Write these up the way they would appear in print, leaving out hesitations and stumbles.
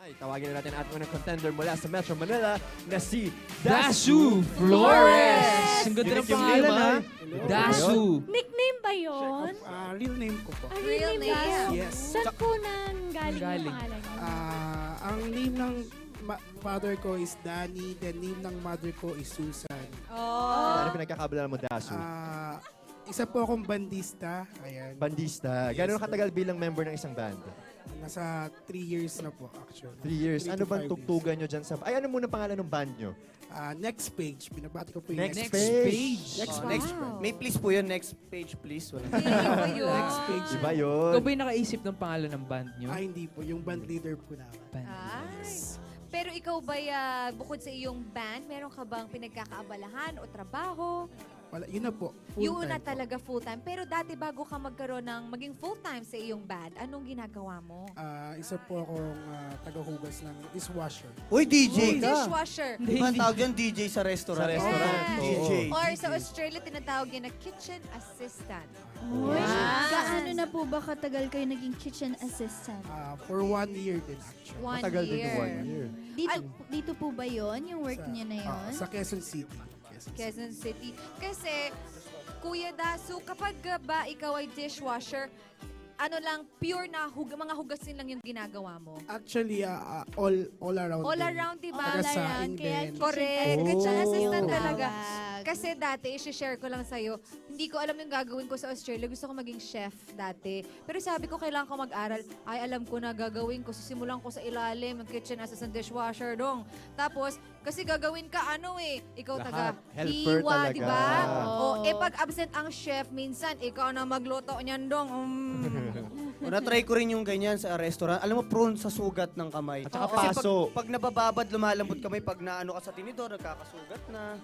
Ay, tawagin na natin ang ating unang contender mula sa Metro Manila na si Dasu Flores! Ang ganda ng Unique yung pangalan, name, ha? ah. Dasu. Nickname ba yun? Real name ko po. Real name? Yes. Saan po nang galing yung Galing. pangalan niyo? Ang name ng father ko is Danny, the name ng mother ko is Susan. Ano pinagkakabalan mo, Dasu? Isa po akong bandista. Ayan. Bandista. Gano'n katagal bilang member ng isang band? Nasa 3 years na po actually. 3 years. 3 Ano to bang 5 tugtugan nyo dyan sa... Ay, ano muna pangalan ng band nyo? Next page. Binabati ko po yung Next next page. Next Oh, page. next, may please po yun. Next page, please. Wala. Next page. Iba yun. Ikaw ba yung nakaisip ng pangalan ng band nyo? Hindi po. Yung band leader po namin. Band. Ay. Pero ikaw ba, bukod sa iyong band, meron ka bang pinagkakaabalahan o trabaho? Wala, yun na po. Yun na Full-time po. talaga full-time. Pero dati bago ka magkaroon ng maging full-time sa iyong band, anong ginagawa mo? Isa po akong tagahugas ng dishwasher. Uy, DJ ka! Dishwasher. Di ba ang tawag yan, DJ sa restaurant? Sa restaurant. Yes. DJ. Or sa Australia, tinatawag yan na kitchen assistant. Uy, Yes. gaano na po ba katagal kayo naging kitchen assistant? For 1 year din actually. One Matagal din year. yung 1 year. Dito po ba yon yung work niyo na yon? Sa Quezon City. Quezon City. Kasi, Kuya Dasu, kapag ba ikaw ay dishwasher, ano lang, pure na mga hugasin lang yung ginagawa mo? Actually, all around. All din. around, di ba? All Taga-saing around, kaya din. Correct. Oh. Kitchen assistant Oh. talaga. Tawag. Kasi dati, i-share ko lang sa'yo, hindi ko alam yung gagawin ko sa Australia. Gusto ko maging chef dati. Pero sabi ko, kailangan ko mag-aral. Ay, alam ko na gagawin ko. Sisimulan ko sa ilalim, ng kitchen assistant dishwasher dong. Tapos, kasi gagawin ka, ikaw Lahat. taga Helper hiwa, talaga. di ba? Oo. Pag absent ang chef, minsan, ikaw na magluto niyan dong. O, na-try ko rin yung ganyan sa restaurant. Alam mo, prone sa sugat ng kamay. At saka Kasi paso. Pag nabababad, lumalambot kamay. Pag naano ka sa tinidor, nagkakasugat na.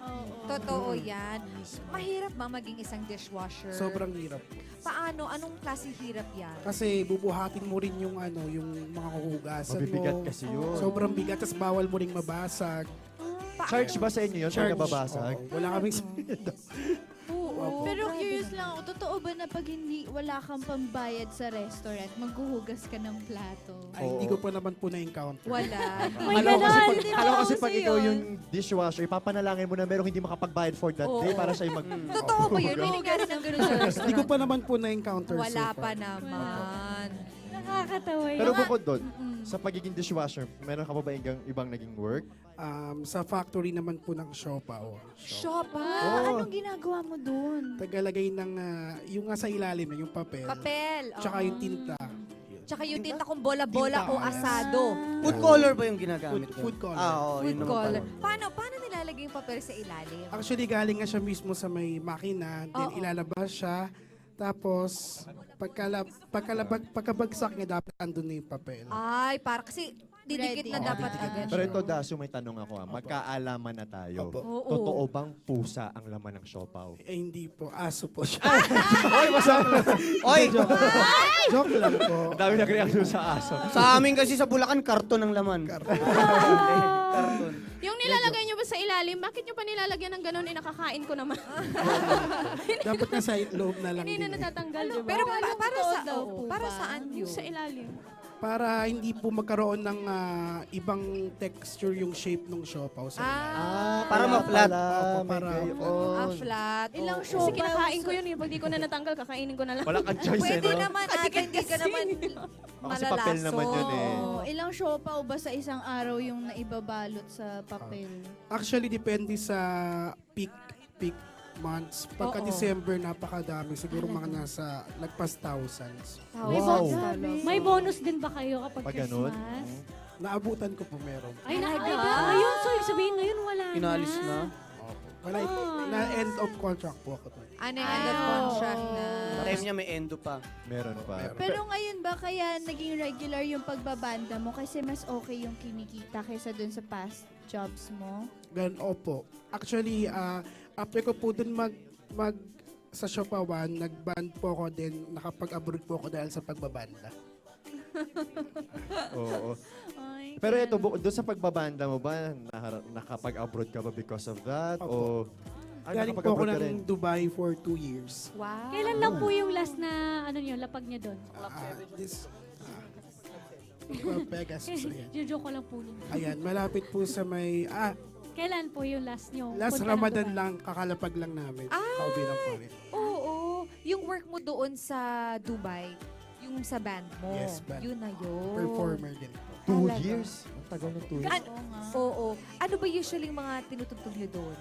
Totoo yan. Mahirap ba maging isang dishwasher? Sobrang hirap. Paano? Anong klaseng hirap yan? Kasi bubuhatin mo rin yung yung mga kuhugasan Mabibigat mo. kasi yun. Sobrang bigat, tapos bawal mo ring mabasag. Charge ba sa inyo yun? Charge. Nababasag? Oo, wala kaming sweldo. Oo. Pero curious lang ako, totoo ba na pag wala kang pambayad sa restaurant, maghuhugas ka ng plato? Ay, hindi ko pa naman po na-encounter. Wala. May Alam ko kasi ganon. pag, Hindi alam ko na kasi uso pag ikaw yun. yung dishwasher, ipapanalangin mo na merong hindi makapagbayad for that day Oo. para sa'yo mag... Totoo ba yun? May nangyari ng ganun sa Hindi ko restaurant? pa naman po na-encounter Wala so far. pa naman. Nakakatawa yun. Pero bukod doon, sa pagiging dishwasher, meron ka pa ba ibang naging work? Sa factory naman po ng Siopaw. Shopa. Anong ginagawa mo dun? Tagalagay ng, yung nga sa ilalim, yung papel. Papel. Tsaka yung tinta. Tsaka yung tinta kung bola-bola Tinta, o yes. asado. Food color ba yung ginagamit Food ko? color. Oo, Food yun naman color. pala. Paano nilalagay yung papel sa ilalim? Actually, galing nga siya mismo sa may makina, then Oo. ilalabas siya. Tapos, pagkabagsak niya, dapat andun na yung papel. Ay, para kasi didikit Ready. na dapat didikit agad. Pero ito, Dasu, may tanong ako. Magkaalaman na tayo. Opo. Oo. Totoo bang pusa ang laman ng siopaw? Hindi po, aso po siya. Oy, masama! Oy! Joke lang po. Ang dami nag-reaction sa aso. Sa amin kasi sa Bulacan, karton ang laman. Karton. Yung nilalagay nyo ba sa ilalim, bakit nyo pa nilalagyan ng ganun? Nakakain ko naman. Dapat na sa loob na lang Hindi na din. natatanggal, di ba? Pero para totoo sa daw po para ba? saan yun? Sa ilalim. Para hindi po magkaroon ng ibang texture yung shape ng siopaw sa ilalim. Para ma-flat. Opo, para- Flat. Ilang Oo. show Kasi kinakain ko yun. Pag di ko na natanggal, kakainin ko na lang. Wala kang choice, Pwede no? naman ate, hindi ka naman Kasi papel naman yun eh. Oh, ilang siopaw ba sa isang araw yung naibabalot sa papel? Actually, depende sa peak months. Pagka Oo. December, napakadami. Siguro mga nasa lagpas thousands. Wow. May bonus din ba kayo kapag Pag ganun? Christmas? Naabutan ko po meron. Ay, Talaga? ngayon, so ibig sabihin ngayon wala Pinalis na. Wala, na end of contract po ako. Ano yung end of contract na? Time niya may endo pa. Meron pa. Pero ngayon ba kaya naging regular yung pagbabanda mo kasi mas okay yung kinikita kaysa dun sa past jobs mo? Ganun, opo. Actually, after ko po dun mag sa Siopawan, nag-band po ako din, nakapag-abroad po ako dahil sa pagbabanda. Oo. Ay, Pero ito, doon sa pagbabanda mo ba, nakapag-abroad ka ba because of that? O Galing po ako ng Dubai for 2 years. Wow. Kailan lang po yung last na, lapag niya doon? This Pegasus. Ayan. Jojo ko lang po yun. Ayan, malapit po sa may... Kailan po yung last nyo? last Punta ng Ramadan Dubai? lang, kakalapag lang namin. Kauwi lang po rin. Oo. Yung work mo doon sa Dubai, yung sa band mo. Yes, band. Yun na yun. Performer din po. 2 Talaga? years? Ang tagal na 2 years. Oo nga. Oo. Ano ba usually yung mga tinutugtog nyo doon?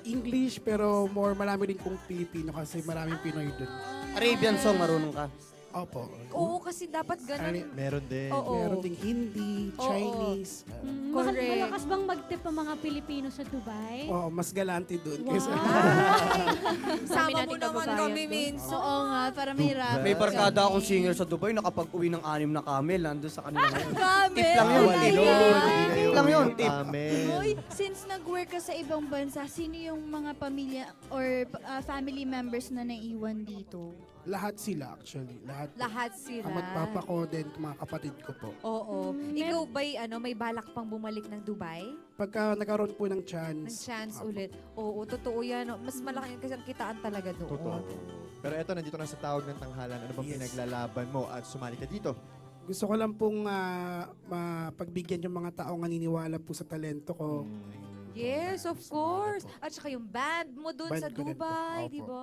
English, pero marami rin kong Pilipino kasi maraming Pinoy dun. Arabian song, marunong ka. Opo. Oo, kasi dapat ganun. Meron din. Oo. Meron ding Hindi, Oo. Chinese. Correct. Malakas bang mag-tip ang mga Pilipino sa Dubai? Oo, mas galante dun. Wow. Kaysa, Sama mo natin naman kababayan kami, doon. Minso. Oo nga, para may rap. May barkada akong singer sa Dubai, nakapag-uwi ng 6 na camel, nandun sa kanila ngayon. Grabe! Tip lang yun, Bawal tip. yun. Hindi kayo Tip lang yun, yung tip. amen. Hoy, since nag-work ka sa ibang bansa, sino yung mga pamilya or family members na naiwan dito? lahat sila actually. Lahat sila. Ang magpapa ko din, mga kapatid ko po. Oo. Ikaw ba'y may balak pang bumalik ng Dubai? Pagka nagkaroon po ng Ng chance. chance ulit. Oo, totoo yan. No? Mas malaki kasi ang kitaan talaga doon. Totoo. Pero eto, nandito na sa tawag ng tanghalan. Ano bang Yes. pinaglalaban mo at sumali ka dito? Gusto ko lang pong mapagbigyan yung mga taong naniniwala po sa talento ko. Yes, of course. At saka yung band mo doon Band sa ko din po. Dubai, Opo. di ba?